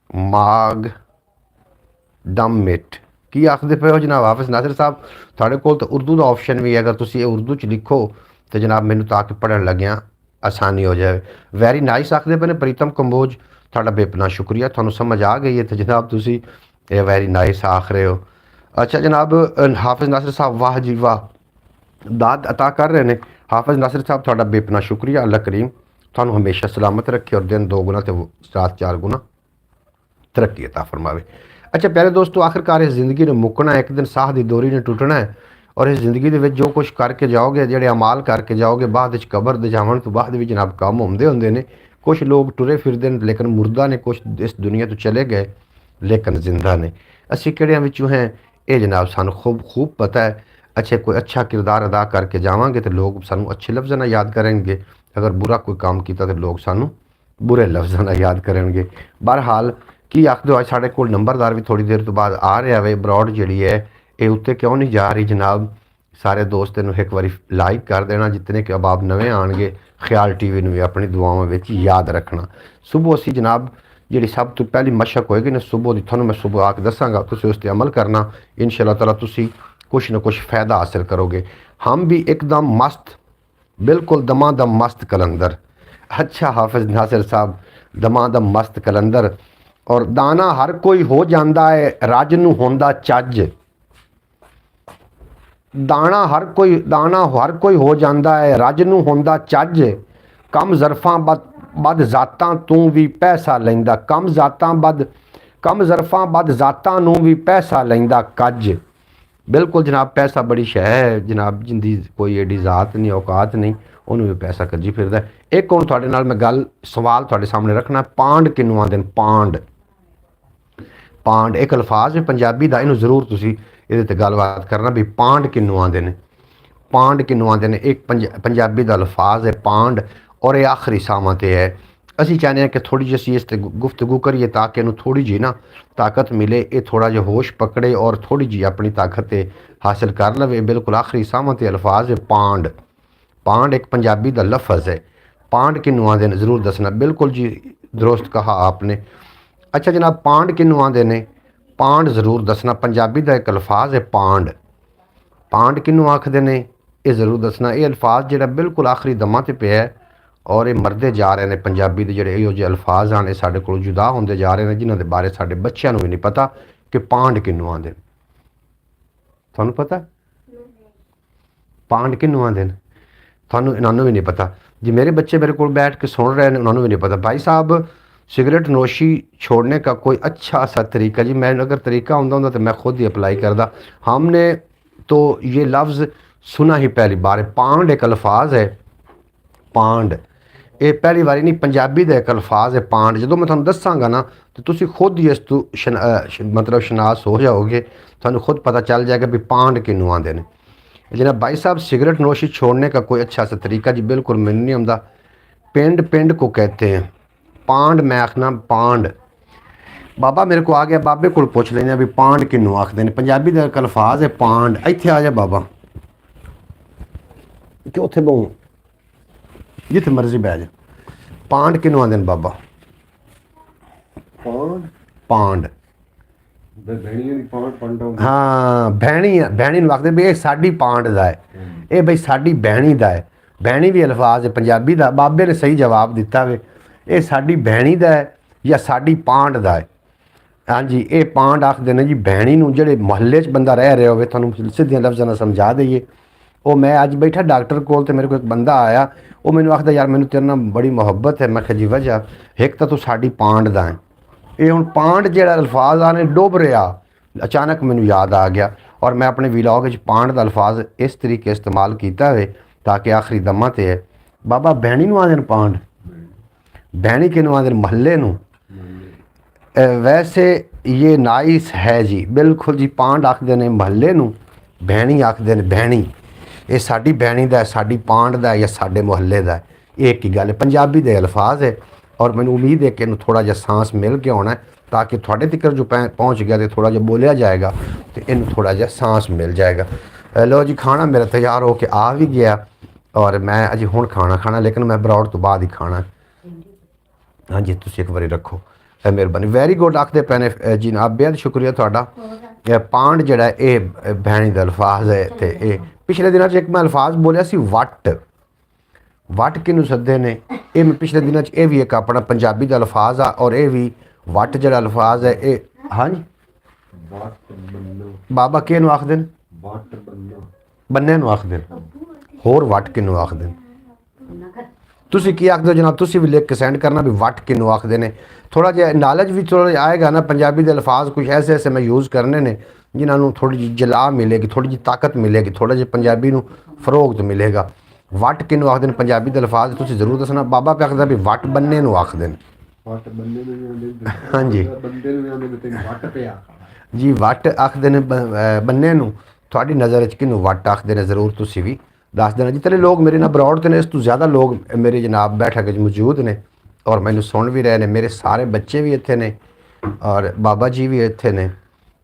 A: ਦਿਮਾਗ ਦਮ ਮਿੰਟ ਕੀ ਆਖਦੇ ਪਏ ਹੋ ਜਨਾਬ ਹਾਫਿਜ਼ ਨਾਸਿਰ ਸਾਹਿਬ? ਤੁਹਾਡੇ ਕੋਲ ਤਾਂ ਉਰਦੂ ਦਾ ਆਪਸ਼ਨ ਵੀ ਹੈ, ਅਗਰ ਤੁਸੀਂ ਇਹ ਉਰਦੂ 'ਚ ਲਿਖੋ ਤੇ ਜਨਾਬ ਮੈਨੂੰ ਤਾਂ ਕਿ ਪੜ੍ਹਨ ਲੱਗਿਆ ਆਸਾਨੀ ਹੋ ਜਾਵੇ। ਵੈਰੀ ਨਾਈਸ ਆਖਦੇ ਪਏ ਨੇ ਪ੍ਰੀਤਮ ਕੰਬੋਜ, ਤੁਹਾਡਾ ਬੇਪਨਾਹ ਸ਼ੁਕਰੀਆ। ਤੁਹਾਨੂੰ ਸਮਝ ਆ ਗਈ ਹੈ ਤੇ ਜਨਾਬ ਤੁਸੀਂ ਇਹ ਵੈਰੀ ਨਾਈਸ ਆਖ ਰਹੇ ਹੋ। ਅੱਛਾ ਜਨਾਬ ਹਾਫਿਜ਼ ਨਾਸਿਰ ਸਾਹਿਬ ਵਾਹ ਜੀ ਵਾਹ ਦਾਦ ਅਤਾ ਕਰ ਰਹੇ ਨੇ। ਹਾਫਿਜ਼ ਨਾਸਿਰ ਸਾਹਿਬ ਤੁਹਾਡਾ ਬੇਪਨਾਹ ਸ਼ੁਕਰੀਆ। ਅੱਲਾ ਕਰੀਮ ਤੁਹਾਨੂੰ ਹਮੇਸ਼ਾ ਸਲਾਮਤ ਰੱਖੇ ਔਰ ਦਿਨ 2 ਗੁਣਾ ਤੇ ਰਾਤ 4 ਗੁਣਾ ਤਰੱਕੀ ਅਤਾ ਫਰਮਾਵੇ। ਅੱਛਾ ਪਿਆਰੇ ਦੋਸਤੋ, ਆਖਿਰਕਾਰ ਇਸ ਜ਼ਿੰਦਗੀ ਨੇ ਮੁੱਕਣਾ, ਇੱਕ ਦਿਨ ਸਾਹ ਦੀ ਡੋਰੀ ਨੇ ਟੁੱਟਣਾ ਹੈ ਔਰ ਇਸ ਜ਼ਿੰਦਗੀ ਦੇ ਵਿੱਚ ਜੋ ਕੁਛ ਕਰਕੇ ਜਾਓਗੇ, ਜਿਹੜੇ ਅਮਾਲ ਕਰਕੇ ਜਾਓਗੇ, ਬਾਅਦ ਵਿੱਚ ਕਬਰ ਦੇ ਜਾਵਣ ਤੋਂ ਬਾਅਦ ਵੀ ਜਨਾਬ ਕੰਮ ਹੁੰਦੇ ਨੇ। ਕੁਛ ਲੋਕ ਟੁਰੇ ਫਿਰਦੇ ਨੇ ਲੇਕਿਨ ਮੁਰਦਾ ਨੇ, ਕੁਛ ਇਸ ਦੁਨੀਆ ਤੋਂ ਚਲੇ ਗਏ ਲੇਕਿਨ ਜ਼ਿੰਦਾ ਨੇ। ਅਸੀਂ ਕਿਹੜਿਆਂ ਵਿੱਚੋਂ ਹੈ ਇਹ ਜਨਾਬ ਸਾਨੂੰ ਖੂਬ ਪਤਾ ਹੈ। ਅੱਛਾ ਕੋਈ ਅੱਛਾ ਕਿਰਦਾਰ ਅਦਾ ਕਰਕੇ ਜਾਵਾਂਗੇ तो लोग ਸਾਨੂੰ ਅੱਛੇ ਲਫ਼ਜ਼ਾਂ ਨਾਲ ਯਾਦ ਕਰਨਗੇ, ਅਗਰ ਬੁਰਾ ਕੋਈ ਕੰਮ ਕੀਤਾ तो लोग ਸਾਨੂੰ ਬੁਰੇ ਲਫ਼ਜ਼ਾਂ ਨਾਲ ਯਾਦ ਕਰਨਗੇ। ਬਹਰਹਾਲ ਕੀ ਆਖਦੇ ਹੋ, ਅੱਜ ਸਾਡੇ ਕੋਲ ਨੰਬਰਦਾਰ ਵੀ ਥੋੜੀ ਦੇਰ ਤੋਂ ਬਾਅਦ ਆ ਰਿਹਾ ਵੇ। ਬਰੋਡ ਜਿਹੜੀ ਹੈ ਇਹ ਉੱਤੇ ਕਿਉਂ ਨਹੀਂ ਜਾ ਰਹੀ ਜਨਾਬ? ਸਾਰੇ ਦੋਸਤ ਨੂੰ ਇੱਕ ਵਾਰੀ ਲਾਈਕ ਕਰ ਦੇਣਾ, ਜਿतने कि ਅਬਾਬ ਨਵੇਂ ਆਣਗੇ ਖਿਆਲ ਟੀਵੀ ਨੂੰ ਵੀ ਆਪਣੀ ਦੁਆਵਾਂ ਵਿੱਚ ਯਾਦ ਰੱਖਣਾ। ਸੁਬਹ ਅਸੀਂ ਜਨਾਬ ਜਿਹੜੀ ਸਭ ਤੋਂ ਪਹਿਲੀ ਮਸ਼ਕ ਹੋਏਗੀ ਨਾ ਸੁਬਹ ਦੀ, ਤੁਹਾਨੂੰ ਮੈਂ ਸੁਬਹ ਆ ਕੇ ਦੱਸਾਂਗਾ, ਤੁਸੀਂ ਉਸ 'ਤੇ ਅਮਲ ਕਰਨਾ इंशाअल्लाह ताला। ਤੁਸੀਂ कुछ न कुछ फ़ायदा हासिल करोगे। हम भी एकदम मस्त, बिल्कुल दमादम मस्त कलंदर। अच्छा हाफिज़ नासिर साहब, दमादम मस्त कलंदर। और दाना हर कोई हो जाता है रज नूं होंदा चज, दाना हर कोई हो जाता है रज नूं होंदा चज, कम ज़रफ़ां बद ज़ातां तूं भी पैसा लैंदा, कम ज़ातां बद कम ज़रफ़ां बद ज़ातां नूं भी पैसा लैंदा कज। बिल्कुल जनाब, पैसा बड़ी शै है जनाब, जिंदी कोई एडी ज़ात नहीं, औकात नहीं, ਉਹਨੂੰ ਵੀ ਪੈਸਾ ਕੱਜੀ ਫਿਰਦਾ। ਇੱਕ ਹੁਣ ਤੁਹਾਡੇ ਨਾਲ ਮੈਂ ਗੱਲ ਸਵਾਲ ਤੁਹਾਡੇ ਸਾਹਮਣੇ ਰੱਖਣਾ, ਪਾਂਡ ਕਿਹਨੂੰ ਆਂਦੇ ਨੇ? ਪਾਂਡ, ਪਾਂਡ ਇੱਕ ਅਲਫਾਜ਼ ਹੈ ਪੰਜਾਬੀ ਦਾ, ਇਹਨੂੰ ਜ਼ਰੂਰ ਤੁਸੀਂ ਇਹਦੇ ਤੇ ਗੱਲਬਾਤ ਕਰਨਾ ਵੀ ਪਾਂਡ ਕਿਹਨੂੰ ਆਂਦੇ ਨੇ, ਪਾਂਡ ਕਿਹਨੂੰ ਆਂਦੇ ਨੇ। ਇੱਕ ਪੰਜਾਬੀ ਦਾ ਅਲਫਾਜ਼ ਹੈ ਪਾਂਡ, ਔਰ ਇਹ ਆਖਰੀ ਸਾਵਾਂ ਤੇ ਹੈ। ਅਸੀਂ ਚਾਹੁੰਦੇ ਹਾਂ ਕਿ ਥੋੜੀ ਜਿਹੀ ਅਸੀਂ ਇਸ ਤੇ ਗੁਫ਼ਤਗੂ ਕਰੀਏ ਤਾਂ ਕਿ ਇਹਨੂੰ ਥੋੜੀ ਜਿਹੀ ਨਾ ਤਾਕਤ ਮਿਲੇ, ਇਹ ਥੋੜਾ ਜਿਹਾ ਹੋਸ਼ ਪਕੜੇ ਔਰ ਥੋੜੀ ਜਿਹੀ ਆਪਣੀ ਤਾਕਤ ਤੇ ਹਾਸਿਲ ਕਰ ਲਵੇ। ਬਿਲकुल आखिरी सावां ते अल्फाज है पांड। पांड एक पंजाबी का लफज है। पांड किनू आंदे ने ज़रूर दसना। बिल्कुल जी दुरुस्त कहा आपने। अच्छा जनाब, पांड किनू आंदे ने? पांड ज़रूर दसना। पंजाबी का एक अल्फाज है पांड। पांड किनू आखदे ने ये ज़रूर दसना। ये अल्फाज जो बिल्कुल आखिरी दमां ते पिया है और ये मरदे जा रहे हैं। पंजाबी के जोड़े इहो जे अल्फाज आने साढ़े को जुदा होंदे जा रहे हैं, जिन्हों के बारे साढ़े बच्चों भी नहीं पता कि पांड किनू आंदे। थानू पता पांड किनू आंदे? थानू इन्होंने भी नहीं पता जी। मेरे बच्चे मेरे को बैठ के सुन रहे हैं, उन्होंने भी नहीं पता। भाई साहब, सिगरेट नोशी छोड़ने का कोई अच्छा सा तरीका? जी मैं अगर तरीका होंदा तो मैं खुद ही अप्लाई करदा। हमने तो ये लफ्ज़ सुना ही पहली बार है। पांड एक अल्फाज है, पांड ये पहली बारी नहीं, पंजाबी का एक अल्फाज है पांड। जो मैं तुहानू दसांगा ना तो तुसी खुद ही इस तू मतलब शनास हो जाओगे, तुहानू खुद पता चल जाएगा भी पांड किनू आंदे ने। जनाब भाई साहब, सिगरेट नोशी छोड़ने का कोई अच्छा सा तरीका? जी बिल्कुल मैनू नहीं आंदा। पिंड पिंड को कहते हैं, पांड मैं आखना पांड। बाबा मेरे को आ गया, बाबे को पुछ लेने भी पांड किनू आखते हैं। पंजाबी का एक अल्फाज है पांड। इत्थे आ जा बाबा, कि उत्थे बहु जिथे मर्जी बह जा। पांड किनू आंदे ने बाबा?
B: पांड
A: पांड हाँ, भैणी भैणी नूं आखदे भी ये साडी पांड दा है, ये बई साडी भैणी दा है। भैणी भी अल्फाज है पंजाबी दा। बाबे ने सही जवाब दिता वे, ये साडी भैणी दा है या साडी पांड दा है। हाँ जी, ये पांड आखदे ने जी भैणी नूं। जिहड़े मुहल्ले च बंदा रह रहा होवे, तुहानूं सीधे लफ्ज़ां नाल समझा दईए। वो मैं अज बैठा डॉक्टर कोल ते मेरे को एक बंदा आया, वो मैनूं आखदा यार मैनूं तेरे नाल बड़ी मुहब्बत है। मैं कहा जी वजह? एक तो तू साडी पांड दा है। ये हुण पांड जिहड़ा अल्फाज आने डुब रहा, अचानक मैनूं याद आ गया और मैं अपने विलॉग च पांड दा अल्फाज इस तरीके इस्तेमाल किया है ताकि आखिरी दम्मा ते है। बाबा भैणी नूं आंदे ने पांड? भैणी किनूं आंदे ने? महल्ले नूं। वैसे ये नाइस है जी, बिल्कुल जी। पांड आखदे ने महल्ले नूं, भैणी आखदे ने भैणी। ये साडी भैणी दा है, साडी पांड दा है या साडे मुहल्ले दा है? एक ही गल है। पंजाबी दे अल्फाज है और मैनूं उम्मीद है कि इन्हूं थोड़ा जिहा सांस मिल के आना है ताकि थोड़े तक जो पहुँच गया तो थोड़ा जिहा बोलिया जाएगा तो इन्हूं थोड़ा जिहा सांस मिल जाएगा। लो जी, खाना मेरा तैयार हो के आ भी गया और मैं अजे हुण खाना लेकिन मैं बरौड़ तो बाद ही खाना। हाँ जी, तुसीं एक बारी रखो, मेहरबानी। वैरी गुड आखदे पे ने जी जनाब, बेहद शुक्रिया तुहाडा। पांड जिहड़ा ये भैणी दा अल्फाज है ते ये पिछले दिनों एक मैं अल्फाज बोलिया सी वट। वट किनूं सददे ने? ये मैं पिछले दिनों ये भी एक अपना पंजाबी का अल्फाज आ और ये भी वट जिहड़ा अल्फाज है ये। हाँ जी बाबा किनूं आखदे ने? बन्ने नूं आखदे ने। होर वट किनूं आखदे ने? तुसी की आखदे हो जनाब? तुसी भी लिख के सेंड करना भी वट किनूं आखदे ने। थोड़ा जिहा नॉलेज भी थोड़ा जिहा आएगा ना। पंजाबी के अल्फाज कुछ ऐसे ऐसे मैं यूज़ करने ने जिन्होंने थोड़ी जी जला मिलेगी, थोड़ी जी ताकत मिलेगी, थोड़ा जिहा पंजाबी नूं फरोग तो मिलेगा। वट किनूं आखदे ने पंजाबी के अल्फाज? तुसीं जरूर दसना। बाबा पे आखदा भी वट बन्ने नूं आखदे ने। हाँ जी जी, वट आखदे ने बन्ने नूं। थोड़ी नज़र च किनूं वट आखदे ने ज़रूर तुसीं भी दस देना। जितने लोग मेरे नाल बरौड़ ते ने, इस तो ज़्यादा लोग मेरे जनाब बैठक च मौजूद ने और मैनूं सुन भी रहे ने। मेरे सारे बच्चे भी इत्थे ने और बाबा जी भी इत्थे ने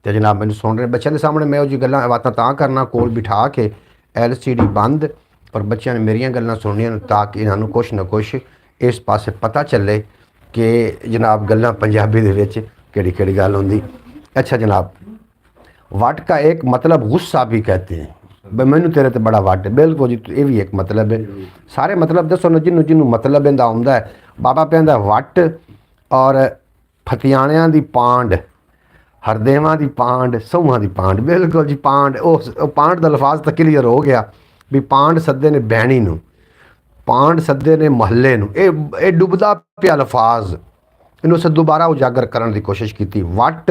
A: ते जनाब मैनूं सुन रहे। बच्चों के सामने मैं जी गल्लां बातां तां करना कोल बिठा के LCD बंद और बच्चों ने मेरियां गल्लां सुनियां ताकि इन्हां नूं कुछ ना कुछ इस पासे पता चले कि जनाब गल्लां पंजाबी दे विच केड़ी केड़ी गल हुंदी। अच्छा जनाब, वट का एक मतलब गुस्सा भी कहते हैं। मैनू तेरे तो बड़ा वट है। बिल्कुल जी, ये भी एक मतलब है। सारे मतलब दसो ना जिन्हों जिन्हों मतलब इहदा आउंदा है। बाबा कहंदा वट और फतियाणियां दी पांड, हरदेवां दी पांड, सऊहां दी पांड। बिल्कुल जी, पांड उस पांड दा लफाज तो क्लीयर हो गया भी पांड सद्दे ने भैणी नूं, पांड सद्दे ने महल्ले नूं। ये डुबदा पिया लफाज ਇਹਨੂੰ ਅਸੀਂ ਦੁਬਾਰਾ ਉਜਾਗਰ ਕਰਨ ਦੀ कोशिश की। वट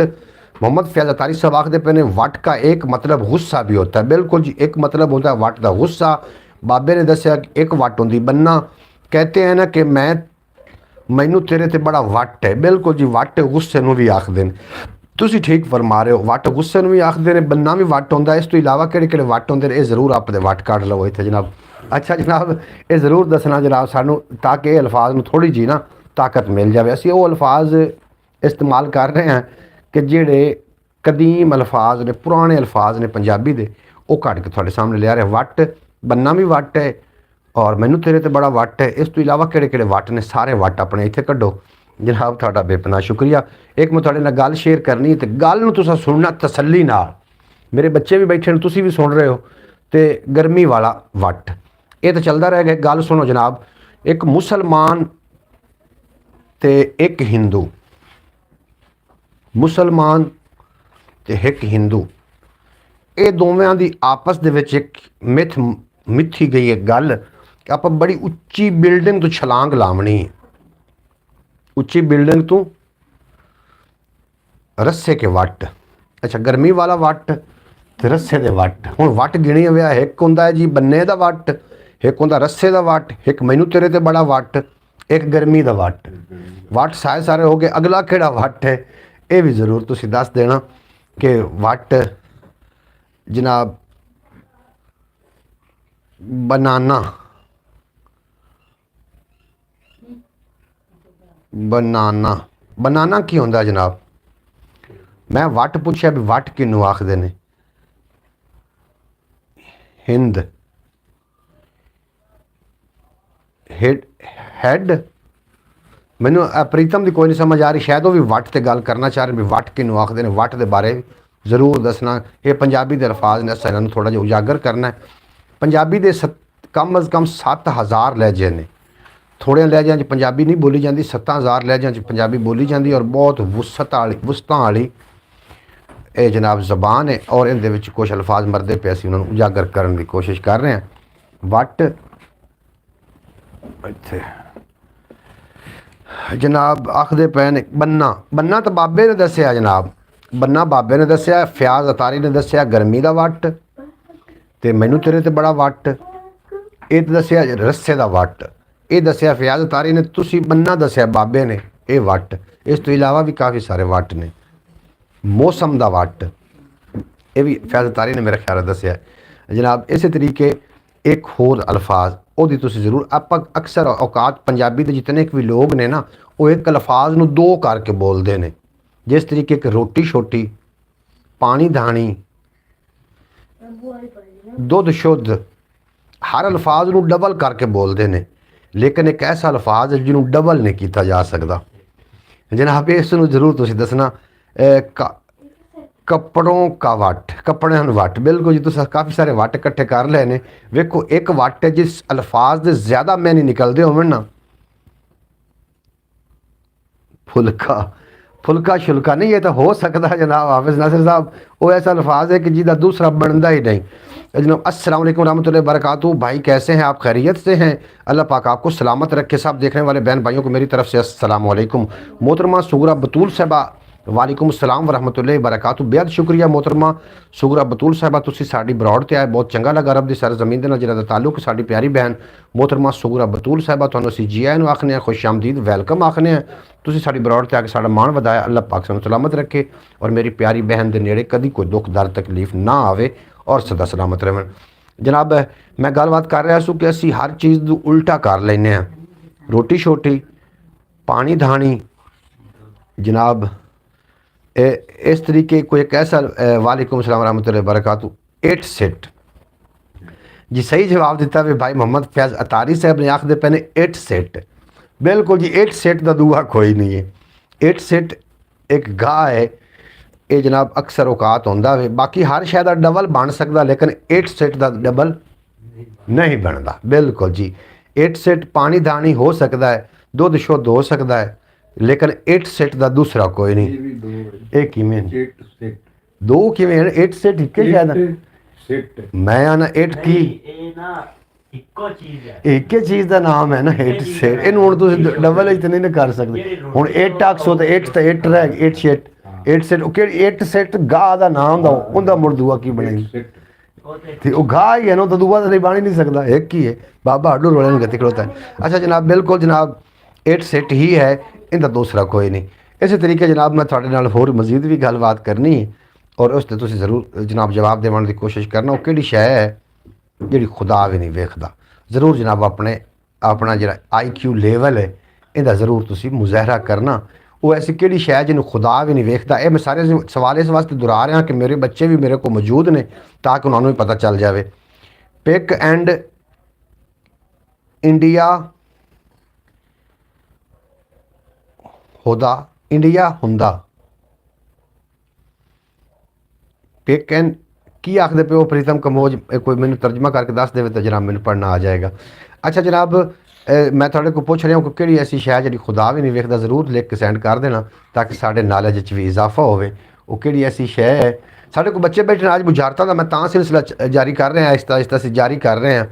A: मोहम्मद फैज़ अतारी साहब आखते पे ने वट का एक मतलब गुस्सा भी होता है। बिल्कुल जी, एक मतलब होता है वट का गुस्सा। बाबे ने दसिया एक वट होंगी बन्ना, कहते हैं ना कि मैनू तेरे ते बड़ा वट है। बिल्कुल जी, वट गुस्से नूं भी आखदे ने, तुसीं ठीक फरमा रहे हो। वट गुस्से नूं भी आखदे ने, बन्ना भी वट होंदा। इस तो इलावा किहड़े वट होंदे ने, ये जरूर आप दे वट कढ लवो इत्थे जनाब। अच्छा जनाब, ये जरूर दसना जनाब सानू, ताकि अल्फाज में थोड़ी जी ना ताकत मिल जाए। असीं वो अल्फाज इस्तेमाल कर रहे हैं कि जिहड़े कदीम अल्फाज ने, पुराने अल्फाज ने पंजाबी दे, वो कढ के तुहाडे सामने लिया रहे। वट बन्ना भी वट है और मैनू तेरे ते बड़ा वट है। इस तो इलावा किहड़े वट ने, सारे वट अपने इत्थे कढो जनाब। तुहाडा बेपनाह शुक्रिया। एक मैं तुहाडे नाल गल शेयर करनी ते गल नूं तुसां सुनना तसल्ली नाल। मेरे बच्चे भी बैठे ने, तुसीं भी सुन रहे हो। तो गर्मी वाला वट ये तो चलता रह गया। गल सुनो जनाब, एक मुसलमान ते एक हिंदू, मुसलमान ते एक हिंदू, ये दोवां दी आपस दे विच एक मिथी गई एक गल कि आप बड़ी उच्ची बिल्डिंग तो छलांग लावनी है। उच्ची बिल्डिंग तो रस्से के वट। अच्छा, गर्मी वाला वट ते रस्से दे वट। हुण वट गिणी होया, एक हुंदा है जी बन्ने दा वट, एक हुंदा रस्से दा वट, एक मैनू तेरे ते बड़ा वट, एक गर्मी दा वट। वट सारे हो गए। अगला किहड़ा वट है ये भी जरूर तुसीं दस देना कि वट जनाब बनाना। बनाना बनाना की होंदा जनाब? मैं वट पूछया भी वट किनू आखदे ने? हिंद, हैड। मैनू प्रीतम की कोई नहीं समझ आ रही, शायद वो भी वट ते गल करना चाह रहे भी वट किनू आखदे ने। वट के बारे जरूर दसना। ये पंजाबी के अल्फाज ने, असां इन्हां थोड़ा जिहा उजागर करना है। पंजाबी के कम अज़ कम 7000 लहजे ने। थोड़े लहजियां च पंजाबी नहीं बोली जाती, 7000 लहजियां च पंजाबी बोली जाती और बहुत वुसतां वाली ये जनाब जबान है। और इहदे विच कुछ अल्फाज मरदे पे, असीं उन्हां नूं उजागर करने की कोशिश कर रहे हैं। वट इत्थे जनाब आखदे पे ने बन्ना। बन्ना तो बाबे ने दसिया जनाब, बन्ना बाबे ने दसिया, फयाज अतारी ने दसिया गर्मी का वट, तो मैनू तेरे ते बड़ा वट। ये दसिया रस्से का वट, ये दसिया फयाज अतारी ने। तुसीं बन्ना दसिया बाबे ने, ये वट। इस तो इलावा भी काफ़ी सारे वट ने। मौसम का वट ये भी फयाज अतारी ने मेरा ख्याल दसिया जनाब। इस तरीके एक होर अल्फाज ਉਹਦੀ ਤੁਸੀਂ ਜ਼ਰੂਰ ਆਪਾਂ अक्सर औकात पंजाबी के जितने भी लोग ने ना, वो एक अल्फाज ਨੂੰ दो करके बोलते हैं। जिस तरीके एक रोटी छोटी, पानी धानी, दुध शुद्ध, हर अल्फाज ਨੂੰ डबल करके बोलते हैं। लेकिन एक ऐसा अल्फाज है जिन्होंने डबल नहीं किया जा सकता जनाब। इस जरूर तुसीं दसना। कपड़ों का वट, कपड़ियां वट। बिल्कुल जी, तुसीं काफ़ी सारे वट इकट्ठे कर ले ने। वेखो एक वट है जिस अल्फाज के ज़्यादा मैंने निकलते हो ना, फुलका, फुलका शुलका नहीं, ये तो हो सकता है जनाब हाफिज़ नासिर साहब। वो ऐसा अल्फाज है कि जिसका दूसरा बनता ही नहीं। जनाब अस्सलाम वालेकुम रहमतुल्लाहि बरकातहू। भाई कैसे हैं आप? खैरियत से हैं? अल्लाह पाक आपको सलामत रखे। सब देखने वाले बहन भाइयों को मेरी तरफ से अस्सलाम वालेकुम। मोहतरमा सुगरा बतूल साहबा, वालेकुम सलाम वरहमतुल्लाहि बरकातहू। बेहद शुक्रिया मोहतरमा सुगरा बतूल साहबा, तुसीं साडी बरौड़ ते आए, बहुत चंगा लगा। रब दी सरजमीन दे नाल जिहड़ा ताल्लुक साडी प्यारी बहन मोहतरमा सुगरा बतूल साहबा, तुहानूं असीं जी आए नूं आखने आ, खुश आमदीद वैलकम आखने आ। तुसीं साडी बरौड़ ते आके साडा मान वधाया। अल्लाह पाक सानूं सलामत रखे और मेरी प्यारी बहन दे नेड़े कदी कोई दुख दर्द तकलीफ ना आवे और सदा सलामत रहन। जनाब मैं गलबात कर रहा सू कि असीं हर चीज़ नूं उल्टा कर लैंदे आ। रोटी छोटी, पानी धानी जनाब, इस तरीके कोई एक ऐसा। वालेकुम सलाम रहमतुल्लाहि बरकातहू। 8 सेट जी सही जवाब दिता भी भाई मोहम्मद फैज़ अतारी साहब ने। आखदे पे ने 8 सेट। बिल्कुल जी, 8 सेट का दूआ कोई नहीं है। 8 सेट एक गाह है, ये जनाब अक्सर औकात होंदा है। बाकी हर शय का डबल बन सकता, लेकिन 8 सेट का डबल नहीं बनता। बिल्कुल जी, 8 सेट पानी धानी हो सकता है, दुध शुद्ध हो सकता है, लेकिन 8 सेट का दूसरा कोई नहीं। एक ही में दो किवें 8 सेट एक शायद मैं आना 8 की
B: ਇੱਕੋ ਚੀਜ਼ ਹੈ।
C: ਇੱਕ ਹੀ ਚੀਜ਼ ਦਾ ਨਾਮ ਹੈ ਨਾ ਹਿੱਟ ਸੈਟ। ਇਹਨੂੰ ਹੁਣ ਤੁਸੀਂ ਡਬਲ ਵਿੱਚ ਨਹੀਂ ਨਾ ਕਰ ਸਕਦੇ। ਹੁਣ 8 ਆਖਸੋ ਤੇ 8 ਤੇ 8 ਰਹਿ ਗਈ 8 ਸੈਟ 8 ਸੈਟ ਉਹ ਕਿਹੜੀ 8 ਸੈਟ ਗਾ ਦਾ ਨਾਮ ਦਾ ਉਹਦਾ ਮੁੜ ਦੂਆ ਕੀ ਬਣੇਗੀ ਤੇ ਉਹ ਗਾ ਹੀ ਹੈ ਨਾ, ਤਾਂ ਦੂਆ ਤਾਂ ਨਹੀਂ ਬਣ ਹੀ ਨਹੀਂ ਸਕਦਾ, ਇੱਕ ਹੀ ਹੈ। ਬਾਬਾ ਹੱਡੂ ਰੋਲੇ ਨੂੰ ਗਤੀ ਖਲੋਤਾ ਹੈ। ਅੱਛਾ ਜਨਾਬ, ਬਿਲਕੁਲ ਜਨਾਬ 8 ਸੈਟ ਹੀ ਹੈ, ਇਹਦਾ ਦੂਸਰਾ ਕੋਈ ਨਹੀਂ। ਇਸੇ ਤਰੀਕੇ ਜਨਾਬ ਮੈਂ ਤੁਹਾਡੇ ਨਾਲ ਹੋਰ ਮਜ਼ੀਦ ਵੀ ਗੱਲਬਾਤ ਕਰਨੀ ਹੈ ਔਰ ਉਸ 'ਤੇ ਤੁਸੀਂ ਜ਼ਰੂਰ ਜਨਾਬ ਜਵਾਬ ਦੇਣ ਦੀ ਕੋਸ਼ਿਸ਼ ਕਰਨਾ। ਉਹ ਕਿਹੜੀ ਸ਼ੈ ਹੈ ਜਿਹੜੀ ਖੁਦਾ ਵੀ ਨਹੀਂ ਵੇਖਦਾ। ਜ਼ਰੂਰ ਜਨਾਬ ਆਪਣਾ ਜਿਹੜਾ IQ ਲੈਵਲ ਹੈ ਇਹਦਾ ਜ਼ਰੂਰ ਤੁਸੀਂ ਮੁਜ਼ਾਹਰਾ ਕਰਨਾ। ਉਹ ਐਸੀ ਕਿਹੜੀ ਸ਼ੈ ਜਿਹਨੂੰ ਖੁਦਾ ਵੀ ਨਹੀਂ ਵੇਖਦਾ। ਇਹ ਮੈਂ ਸਾਰੇ ਸਵਾਲ ਇਸ ਵਾਸਤੇ ਦੁਹਰਾ ਰਿਹਾ ਕਿ ਮੇਰੇ ਬੱਚੇ ਵੀ ਮੇਰੇ ਕੋਲ ਮੌਜੂਦ ਨੇ ਤਾਂ ਕਿ ਉਹਨਾਂ ਨੂੰ ਵੀ ਪਤਾ ਚੱਲ ਜਾਵੇ। ਪਿਕ ਐਂਡ ਇੰਡੀਆ ਹੁੰਦਾ ਪਿਕ ਐਂਡ ਕੀ ਆਖਦੇ ਪਿਓ ਪ੍ਰੀਤਮ ਕੰਬੋਜ, ਕੋਈ ਮੈਨੂੰ ਤਰਜਮਾ ਕਰਕੇ ਦੱਸ ਦੇਵੇ ਤਾਂ ਜਨਾਬ ਮੈਨੂੰ ਪੜ੍ਹਨਾ ਆ ਜਾਏਗਾ। ਅੱਛਾ ਜਨਾਬ, ਮੈਂ ਤੁਹਾਡੇ ਕੋਲ ਪੁੱਛ ਰਿਹਾ ਕਿ ਕਿਹੜੀ ਐਸੀ ਸ਼ੈ ਜਿਹੜੀ ਖੁਦਾ ਵੀ ਨਹੀਂ ਵੇਖਦਾ। ਜ਼ਰੂਰ ਲਿਖ ਕੇ ਸੈਂਡ ਕਰ ਦੇਣਾ ਤਾਂ ਕਿ ਸਾਡੇ ਨੌਲੇਜ 'ਚ ਵੀ ਇਜ਼ਾਫਾ ਹੋਵੇ। ਉਹ ਕਿਹੜੀ ਐਸੀ ਸ਼ੈ ਹੈ। ਸਾਡੇ ਕੋਲ ਬੱਚੇ बैठे आज बुझारता था, मैं ता सिलसिला जारी कर रहे हैं, आहिस्ता आहिस्ता से जारी कर रहे हैं।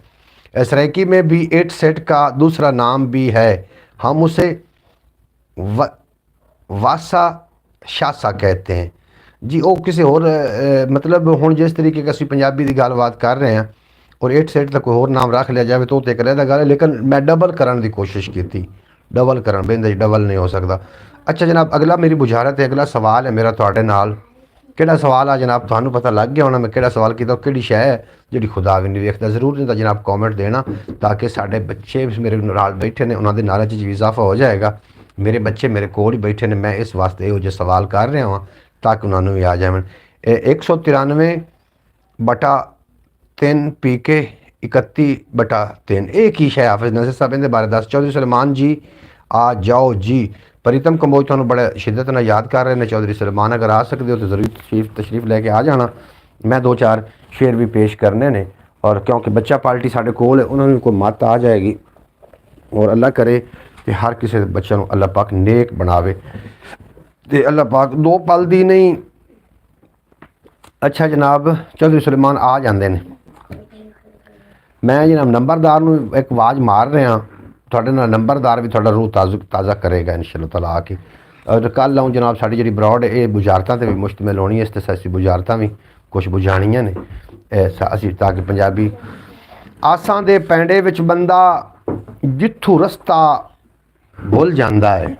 C: सराइकी में भी 8 सेट का दूसरा नाम भी है, हम उसे वासा शासा कहते हैं जी। ਉਹ ਕਿਸੇ ਹੋਰ ਮਤਲਬ ਹੁਣ ਜਿਸ ਤਰੀਕੇ ਕਿ ਅਸੀਂ ਪੰਜਾਬੀ ਦੀ ਗੱਲਬਾਤ ਕਰ ਰਹੇ ਹਾਂ ਔਰ 8 ਸੈਟ ਦਾ ਕੋਈ ਹੋਰ ਨਾਮ ਰੱਖ ਲਿਆ ਜਾਵੇ ਤਾਂ ਉਹ ਤੇ ਇੱਕ ਅਲੱਗ ਗੱਲ ਹੈ। ਲੇਕਿਨ ਮੈਂ ਡਬਲ ਕਰਨ ਦੀ ਕੋਸ਼ਿਸ਼ ਕੀਤੀ, ਡਬਲ ਕਰਨ ਬੇਂਦੇ ਡਬਲ ਨਹੀਂ ਹੋ ਸਕਦਾ। ਅੱਛਾ ਜਨਾਬ, ਅਗਲਾ ਮੇਰੀ ਬੁਝਾਰਤ ਹੈ, ਅਗਲਾ ਸਵਾਲ ਹੈ ਮੇਰਾ ਤੁਹਾਡੇ ਨਾਲ। ਕਿਹੜਾ ਸਵਾਲ ਆ ਜਨਾਬ? ਤੁਹਾਨੂੰ ਪਤਾ ਲੱਗ ਗਿਆ ਹੋਣਾ ਮੈਂ ਕਿਹੜਾ ਸਵਾਲ ਕੀਤਾ। ਕਿਹੜੀ ਸ਼ੈ ਹੈ ਜਿਹੜੀ ਖੁਦਾ ਵੀ ਨਹੀਂ ਵੇਖਦਾ? ਜ਼ਰੂਰ ਨਹੀਂ ਤਾਂ ਜਨਾਬ ਕੌਮੈਂਟ ਦੇਣਾ ਤਾਂ ਕਿ ਸਾਡੇ ਬੱਚੇ ਮੇਰੇ ਨਾਲ ਬੈਠੇ ਨੇ ਉਹਨਾਂ ਦੇ ਨੌਲੇਜ 'ਚ ਵੀ ਇਜ਼ਾਫਾ ਹੋ ਜਾਏਗਾ। ਮੇਰੇ ਬੱਚੇ ਮੇਰੇ ਕੋਲ ਹੀ ਬੈਠੇ ਨੇ, ਮੈਂ ਇਸ ਵਾਸਤੇ ਇਹੋ ਜਿਹੇ ਸਵਾਲ ਕਰ ਰਿਹਾ ਹਾਂ ਤਾਂ ਕਿ ਉਹਨਾਂ ਨੂੰ ਵੀ ਆ ਜਾਵਣ। 193/3 PK 31/3 ਇਹ ਕੀ ਸ਼ੈ? ਹਾਫਿਜ਼ ਨਜ਼ਰ ਸਾਹਿਬ ਇਹਦੇ ਬਾਰੇ ਦੱਸ। ਚੌਧਰੀ ਸਲਮਾਨ ਜੀ ਆ ਜਾਓ ਜੀ। ਪ੍ਰੀਤਮ ਕੰਬੋਜ ਤੁਹਾਨੂੰ ਬੜੇ ਸ਼ਿੱਦਤ ਨਾਲ ਯਾਦ ਕਰ ਰਹੇ ਨੇ। ਚੌਧਰੀ ਸਲਮਾਨ ਅਗਰ ਆ ਸਕਦੇ ਹੋ ਤਾਂ ਜ਼ਰੂਰ ਤਸ਼ਰੀਫ ਲੈ ਕੇ ਆ ਜਾਣਾ। ਮੈਂ 2-4 ਸ਼ੇਰ ਵੀ ਪੇਸ਼ करने ने और क्योंकि बच्चा पार्टी साढ़े कोल है उन्होंने कोई मत आ जाएगी और अल्लाह करे कि हर किसी बच्चे को अल्लाह पाक नेक बनावे तो अल्लाह पाक 2 पल दी नहीं। अच्छा जनाब, चौधरी सुलेमान आ जाते हैं। मैं जनाब नंबरदार ਨੂੰ ਇੱਕ ਆਵਾਜ਼ ਮਾਰ ਰਿਹਾ ਤੁਹਾਡੇ ਨਾਲ। ਨੰਬਰਦਾਰ ਵੀ ਤੁਹਾਡਾ ਰੂਹ ਤਾਜ਼ਾ ਕਰੇਗਾ इंशाअल्लाह ताला आ के। और कल आऊँ जनाब साड़ी जी ब्रॉड ये बुझारतां ते भी मुश्तमिल होनी है। इस सियासी बुझारतां भी कुछ बुझाणियां ने असी ताकि पंजाबी आसां दे पैंडे विच बंदा जिथों रस्ता भुल जाता है।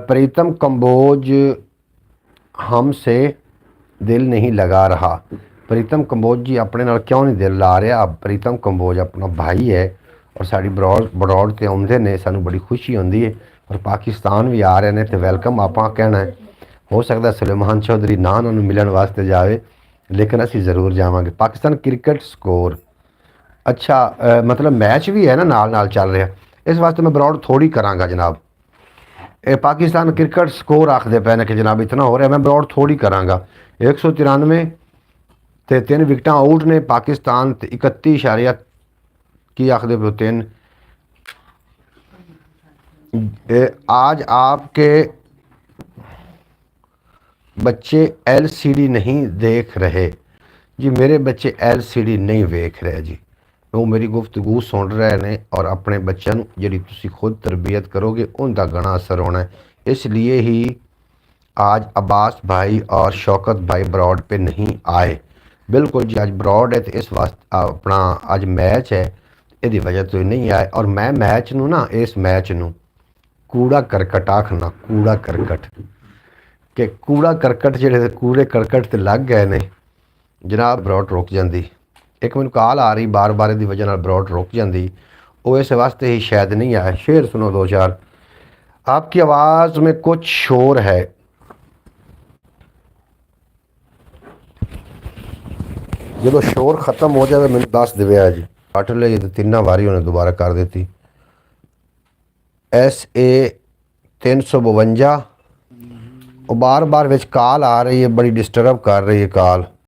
C: प्रीतम कंबोज हमसे दिल नहीं लगा रहा। प्रीतम कंबोज जी अपने नाल क्यों नहीं दिल ला रहा? प्रीतम कंबोज अपना भाई है और साड़ी ब्रॉड ते आउंदे ने, सानू बड़ी खुशी होंदी है और पाकिस्तान भी आ रहे हैं तो वेलकम आपां कहना है। हो सकता सुलेमान चौधरी ना उन्होंने मिलने वास्ते जाए लेकिन असी ज़रूर जावांगे। पाकिस्तान क्रिकेट स्कोर अच्छा मतलब मैच भी है ना नाल चल रहा, इस वास्ते मैं ब्रॉड थोड़ी करांगा जनाब। पाकिस्तान क्रिकेट स्कोर आखते पे ने कि जनाब इतना हो रहा है, मैं ब्रॉड थोड़ी करांगा। 193 ते 3 विकटां आउट ने पाकिस्तान 31 की आखते पे 3। आज आपके बच्चे LCD नहीं देख रहे जी। मेरे बच्चे LCD नहीं देख रहे जी, वो मेरी गुफ्तगू सुन रहे हैं और अपने बच्चों जी तुसी खुद तरबियत करोगे उनका घना असर होना है। इसलिए ही आज अब्बास भाई और शौकत भाई ब्रॉड पे नहीं आए। बिल्कुल जी, आज ब्रॉड है तो इस वास्ते अपना आज मैच है यदी वजह तो नहीं आए। और मैं मैच नू ना इस मैच नू कूड़ा करकट आखना, कूड़ा करकट कि कूड़ा करकट ਜਿਹੜੇ कूड़े करकट ਤੇ ਲੱਗ ਗਏ ਨੇ जनाब। ब्रॉड रुक जाती, एक मैंने कॉल आ रही बार बार की वजह ब्रॉड रुक जाती, वो इस वास्ते ही शायद नहीं आया। शेर सुनो 2-4। आपकी आवाज़ में कुछ शोर है। जो शोर ख़त्म हो जाए मैंने दस दिव्या जी। कट ले तो 3 बारी उन्हें दोबारा कर दी। SA 352 और बार बार विच कॉल आ रही है, बड़ी डिस्टर्ब कर रही है कॉल।